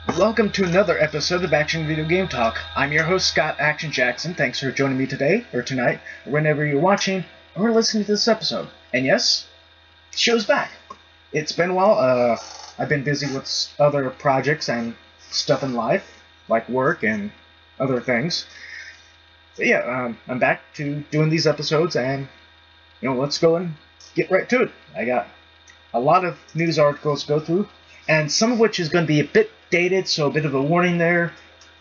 Welcome to another episode of Action Video Game Talk. I'm your host, Scott Action Jackson. Thanks for joining me today, or tonight, or whenever you're watching or listening to this episode. And yes, the show's back. It's been a while. I've been busy with other projects and stuff in life, like work and other things. But yeah, I'm back to doing these episodes, and let's go and get right to it. I got a lot of news articles to go through, and some of which is going to be a bit dated, so a bit of a warning there.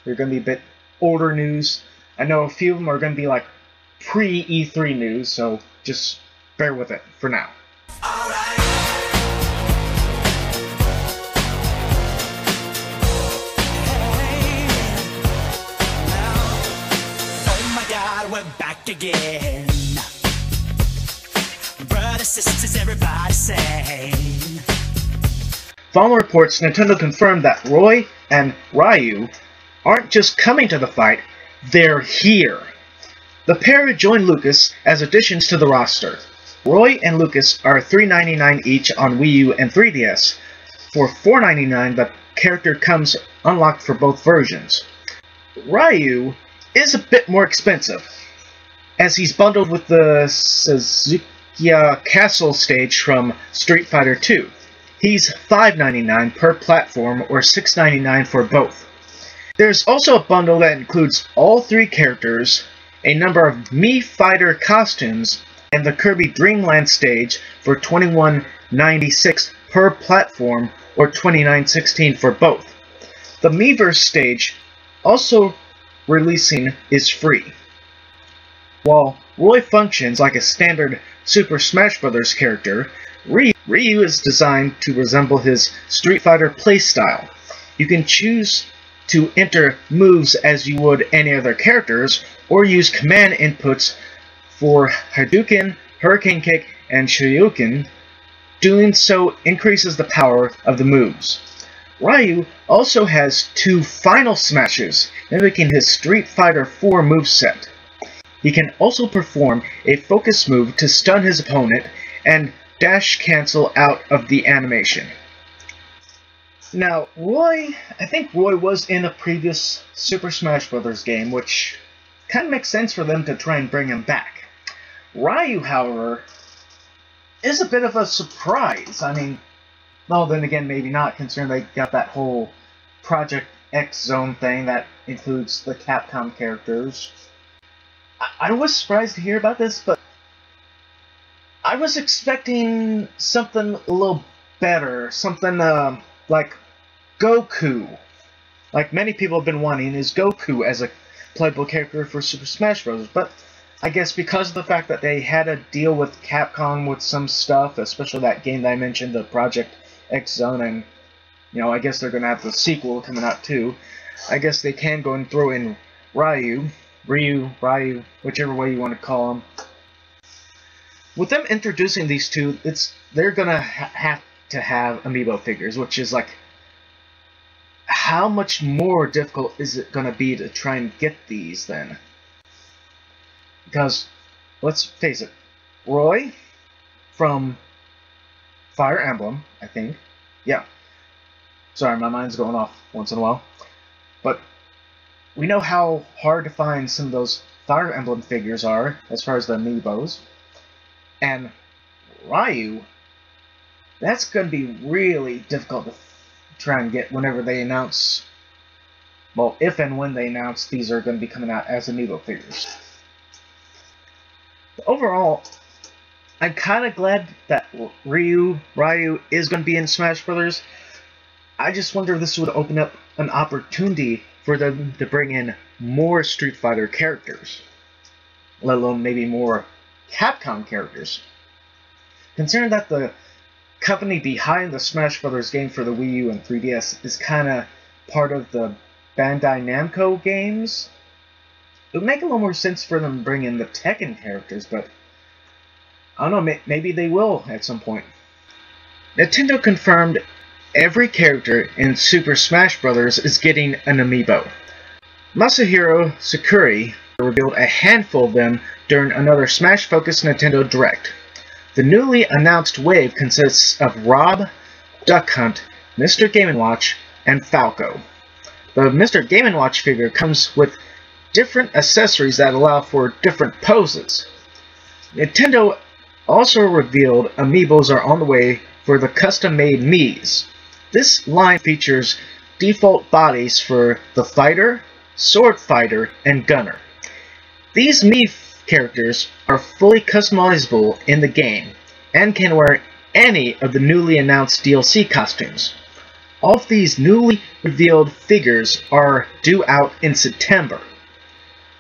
They're going to be a bit older news. I know a few of them are going to be like pre-E3 news, so just bear with it for now. Alright. Oh my God, we're back again. Brothers, sisters, everybody say. Following reports, Nintendo confirmed that Roy and Ryu aren't just coming to the fight, they're here. The pair would join Lucas as additions to the roster. Roy and Lucas are $3.99 each on Wii U and 3DS. For $4.99, the character comes unlocked for both versions. Ryu is a bit more expensive, as he's bundled with the Suzukiya Castle stage from Street Fighter II. He's $5.99 per platform, or $6.99 for both. There's also a bundle that includes all three characters, a number of Mii Fighter costumes, and the Kirby Dream Land stage for $21.96 per platform, or $29.16 for both. The Miiverse stage, also releasing, is free. While Roy functions like a standard Super Smash Bros. Character, Ryu is designed to resemble his Street Fighter playstyle. You can choose to enter moves as you would any other characters, or use command inputs for Hadouken, Hurricane Kick, and Shoryuken. Doing so increases the power of the moves. Ryu also has two final smashes, mimicking his Street Fighter IV moveset. He can also perform a focus move to stun his opponent and dash cancel out of the animation. Now, I think Roy was in a previous Super Smash Bros. Game, which kind of makes sense for them to try and bring him back. Ryu, however, is a bit of a surprise. I mean, well, then again, maybe not, considering they got that whole Project X Zone thing that includes the Capcom characters. I was surprised to hear about this, but I was expecting something a little better, something like Goku. Like many people have been wanting is Goku as a playable character for Super Smash Bros. But I guess because of the fact that they had a deal with Capcom with some stuff, especially that game that I mentioned, the Project X Zone, and I guess they're going to have the sequel coming out too. I guess they can go and throw in Ryu, whichever way you want to call him. With them introducing these two, they're gonna have to have Amiibo figures, which is like, how much more difficult is it gonna be to try and get these then? Because, let's face it, Roy from Fire Emblem, I think. Yeah. Sorry, my mind's going off once in a while. But we know how hard to find some of those Fire Emblem figures are, as far as the Amiibos. And Ryu, that's going to be really difficult to try and get whenever they announce, well, if and when they announce these are going to be coming out as Amiibo figures. But overall, I'm kind of glad that Ryu is going to be in Smash Bros. I just wonder if this would open up an opportunity for them to bring in more Street Fighter characters, let alone maybe more Capcom characters. Considering that the company behind the Smash Bros. Game for the Wii U and 3DS is kind of part of the Bandai Namco games, it would make a little more sense for them to bring in the Tekken characters, but I don't know, maybe they will at some point. Nintendo confirmed every character in Super Smash Bros. Is getting an Amiibo. Masahiro Sakurai revealed a handful of them during another Smash-focused Nintendo Direct. The newly announced wave consists of R.O.B, Duck Hunt, Mr. Game & Watch, and Falco. The Mr. Game & Watch figure comes with different accessories that allow for different poses. Nintendo also revealed Amiibos are on the way for the custom-made Miis. This line features default bodies for the fighter, sword fighter, and gunner. These Mii characters are fully customizable in the game and can wear any of the newly announced DLC costumes. All of these newly revealed figures are due out in September.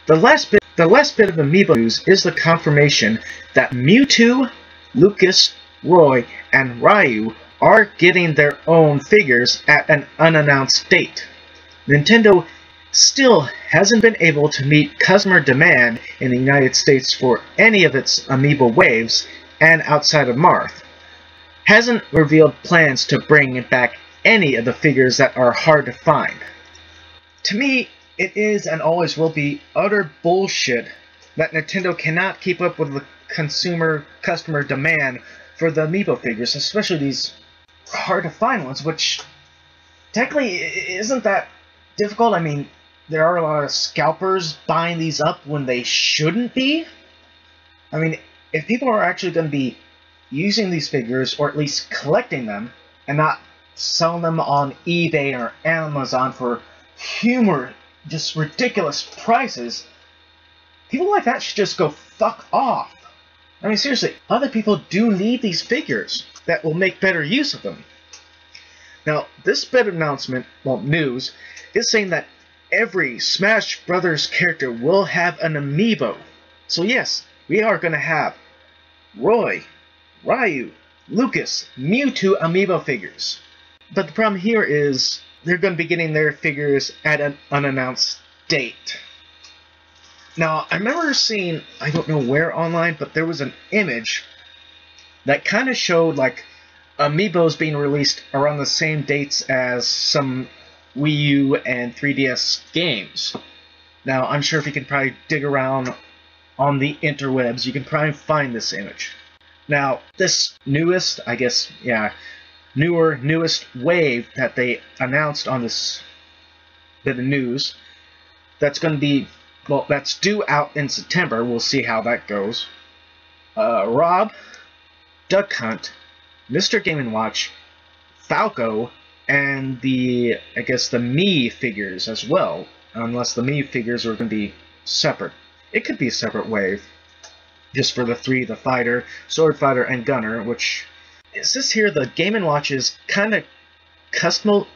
The last bit of Amiibo news is the confirmation that Mewtwo, Lucas, Roy, and Ryu are getting their own figures at an unannounced date. Nintendo still hasn't been able to meet customer demand in the United States for any of its Amiibo waves, and outside of Marth, hasn't revealed plans to bring back any of the figures that are hard to find. To me, it is and always will be utter bullshit that Nintendo cannot keep up with the customer demand for the Amiibo figures, especially these hard to find ones, which technically isn't that difficult. I mean, there are a lot of scalpers buying these up when they shouldn't be. I mean, if people are actually going to be using these figures, or at least collecting them, and not selling them on eBay or Amazon for just ridiculous prices, people like that should just go fuck off. I mean, seriously, other people do need these figures that will make better use of them. Now, this bit of announcement, news, is saying that every Smash Brothers character will have an Amiibo. So yes, we are going to have Roy, Ryu, Lucas, Mewtwo Amiibo figures. But the problem here is they're going to be getting their figures at an unannounced date. Now, I remember seeing, I don't know where online, but there was an image that kind of showed like Amiibos being released around the same dates as some Wii U and 3DS games. Now, I'm sure if you can probably dig around on the interwebs, you can probably find this image. Now, this newest wave that they announced on this bit of news, that's going to be, that's due out in September. We'll see how that goes. R.O.B, Duck Hunt, Mr. Game & Watch, Falco, and the Mii figures as well, unless the Mii figures are going to be separate. It could be a separate wave, just for the three, the fighter, sword fighter, and gunner, which, is this here, the Game & Watch is kind of customizable.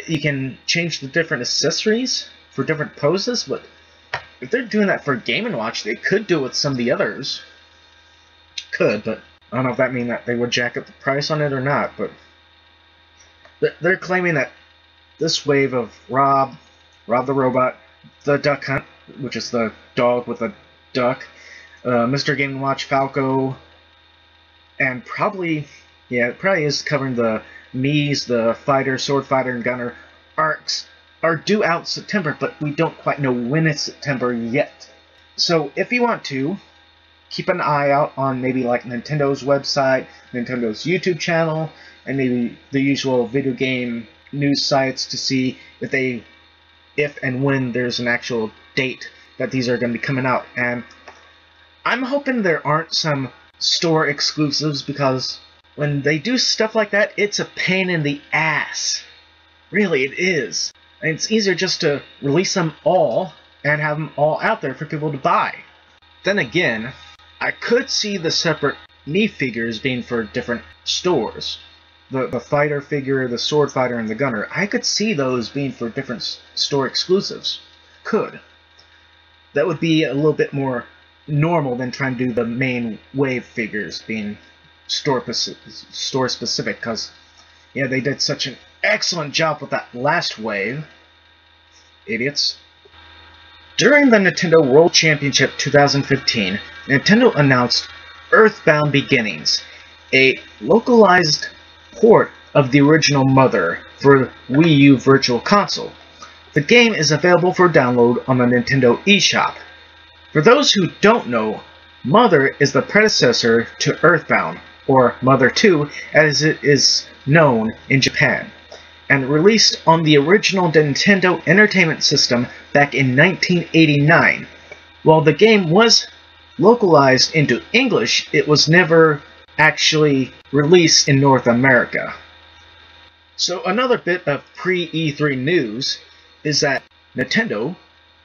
You can change the different accessories for different poses, but if they're doing that for Game & Watch, they could do it with some of the others. Could, but I don't know if that means that they would jack up the price on it or not, but they're claiming that this wave of R.O.B the Robot, the Duck Hunt, which is the dog with a duck, Mr. Game & Watch, Falco, and probably, yeah, it probably is covering the Mii's, the fighter, sword fighter, and gunner arcs, are due out September, but we don't quite know when it's September yet. So if you want to, keep an eye out on maybe like Nintendo's website, Nintendo's YouTube channel, and maybe the usual video game news sites to see if and when there's an actual date that these are going to be coming out. And I'm hoping there aren't some store exclusives, because when they do stuff like that, it's a pain in the ass. Really, it is. And it's easier just to release them all and have them all out there for people to buy. Then again, I could see the separate Mii figures being for different stores. The fighter figure, the sword fighter, and the gunner. I could see those being for different store exclusives. Could. That would be a little bit more normal than trying to do the main wave figures being store specific, because yeah, they did such an excellent job with that last wave. Idiots. During the Nintendo World Championship 2015, Nintendo announced Earthbound Beginnings, a localized port of the original Mother for Wii U Virtual Console. The game is available for download on the Nintendo eShop. For those who don't know, Mother is the predecessor to Earthbound, or Mother 2 as it is known in Japan. and released on the original Nintendo Entertainment System back in 1989. While the game was localized into English, it was never actually released in North America. So another bit of pre-E3 news is that Nintendo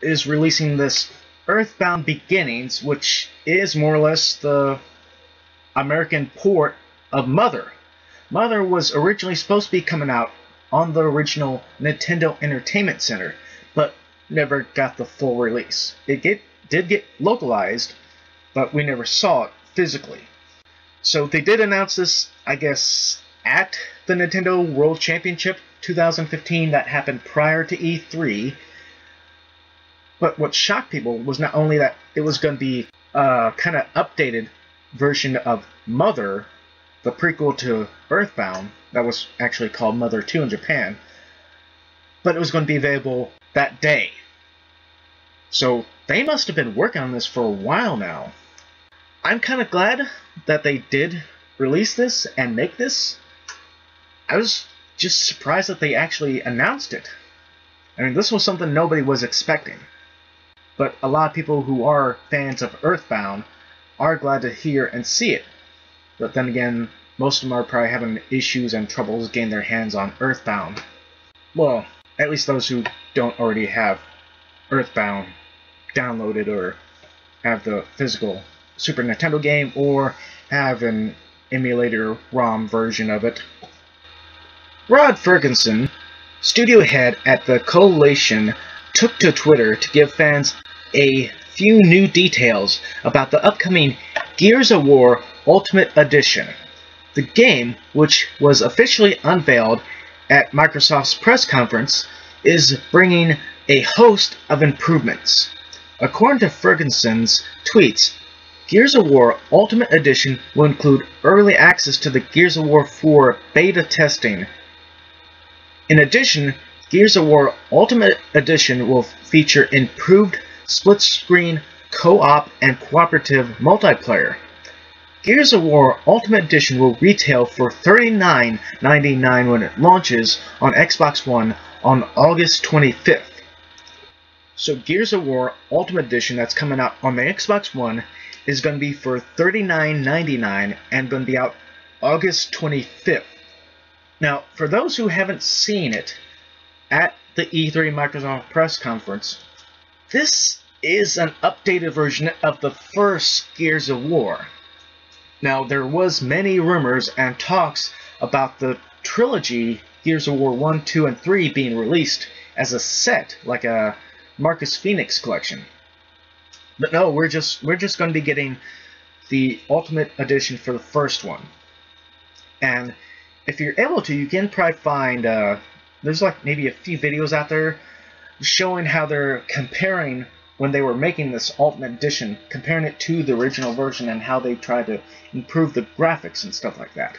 is releasing this Earthbound Beginnings, which is more or less the American port of Mother. Mother was originally supposed to be coming out on the original Nintendo Entertainment Center, but never got the full release. It did get localized, but we never saw it physically. So they did announce this, I guess, at the Nintendo World Championship 2015 that happened prior to E3. But what shocked people was not only that it was going to be a kind of updated version of Mother, the prequel to Earthbound, that was actually called Mother 2 in Japan, but it was going to be available that day. So they must have been working on this for a while now. I'm kind of glad that they did release this and make this. I was just surprised that they actually announced it. I mean, this was something nobody was expecting. But a lot of people who are fans of Earthbound are glad to hear and see it. But then again, most of them are probably having issues and troubles getting their hands on Earthbound. Well, at least those who don't already have Earthbound downloaded or have the physical Super Nintendo game or have an emulator ROM version of it. Rod Ferguson, studio head at the Coalition, took to Twitter to give fans a few new details about the upcoming Gears of War Ultimate Edition. The game, which was officially unveiled at Microsoft's press conference, is bringing a host of improvements. According to Ferguson's tweets, Gears of War Ultimate Edition will include early access to the Gears of War 4 beta testing. In addition, Gears of War Ultimate Edition will feature improved split-screen, co-op, and cooperative multiplayer. Gears of War Ultimate Edition will retail for $39.99 when it launches on Xbox One on August 25th. So Gears of War Ultimate Edition that's coming out on the Xbox One is going to be for $39.99 and going to be out August 25th. Now, for those who haven't seen it, at the E3 Microsoft press conference, this is an updated version of the first Gears of War. Now, there was many rumors and talks about the trilogy Gears of War 1, 2, and 3 being released as a set, like a Marcus Phoenix collection. But no, we're just going to be getting the Ultimate Edition for the first one. And if you're able to, you can probably find there's like maybe a few videos out there showing how they're comparing when they were making this Ultimate Edition, comparing it to the original version and how they tried to improve the graphics and stuff like that.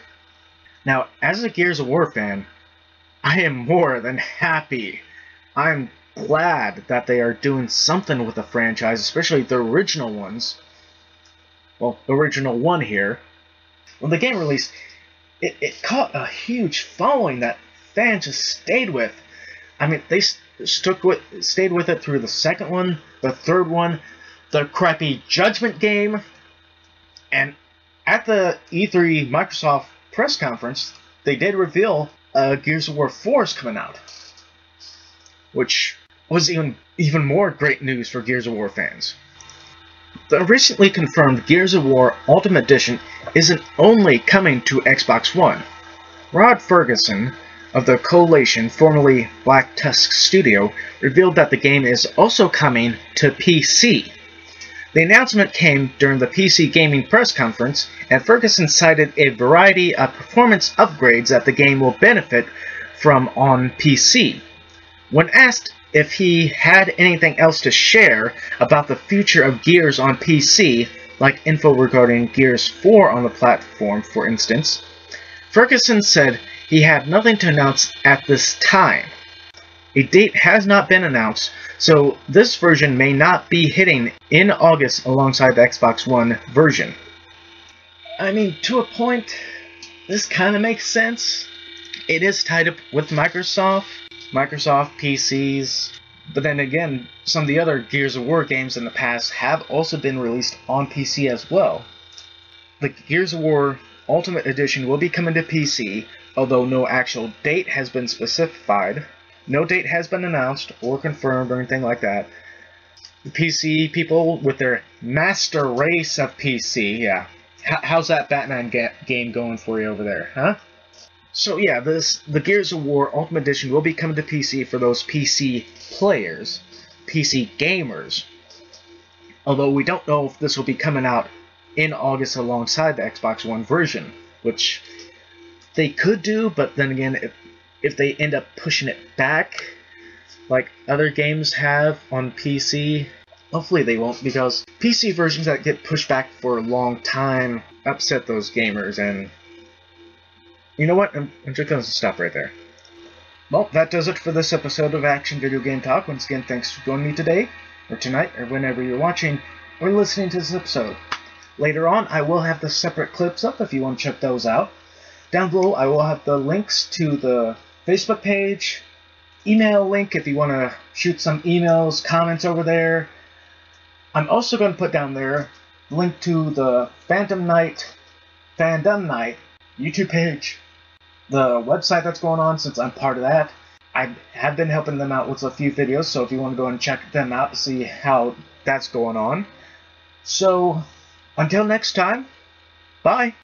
Now, as a Gears of War fan, I am more than happy. I'm glad that they are doing something with the franchise, especially the original ones. Well, the original one here. When the game released, it caught a huge following that fans just stayed with. I mean, they stayed with it through the second one, the third one, the crappy Judgment game, and at the E3 Microsoft press conference, they did reveal Gears of War 4 is coming out, which was even more great news for Gears of War fans. The recently confirmed Gears of War Ultimate Edition isn't only coming to Xbox One. Rod Ferguson of the Coalition, formerly Black Tusk Studio, revealed that the game is also coming to PC. The announcement came during the PC Gaming press conference, and Ferguson cited a variety of performance upgrades that the game will benefit from on PC. When asked if he had anything else to share about the future of Gears on PC, like info regarding Gears 4 on the platform, for instance, Ferguson said he had nothing to announce at this time. A date has not been announced, so this version may not be hitting in August alongside the Xbox One version. I mean, to a point, this kind of makes sense. It is tied up with Microsoft PCs, but then again, some of the other Gears of War games in the past have also been released on PC as well. The Gears of War Ultimate Edition will be coming to PC, although no actual date has been specified. No date has been announced or confirmed or anything like that. The PC people with their master race of PC, yeah. How's that Batman game going for you over there, huh? So yeah, the Gears of War Ultimate Edition will be coming to PC for those PC players, PC gamers. Although we don't know if this will be coming out in August alongside the Xbox One version, which they could do, but then again, if they end up pushing it back, like other games have on PC, hopefully they won't, because PC versions that get pushed back for a long time upset those gamers, and you know what? I'm just going to stop right there. Well, that does it for this episode of Action Video Game Talk. Once again, thanks for joining me today, or tonight, or whenever you're watching or listening to this episode. Later on, I will have the separate clips up if you want to check those out. Down below, I will have the links to the Facebook page, email link if you want to shoot some emails, comments over there. I'm also going to put down there the link to the Fandom Night YouTube page, the website that's going on since I'm part of that. I have been helping them out with a few videos, so if you want to go and check them out to see how that's going on. So, until next time, bye!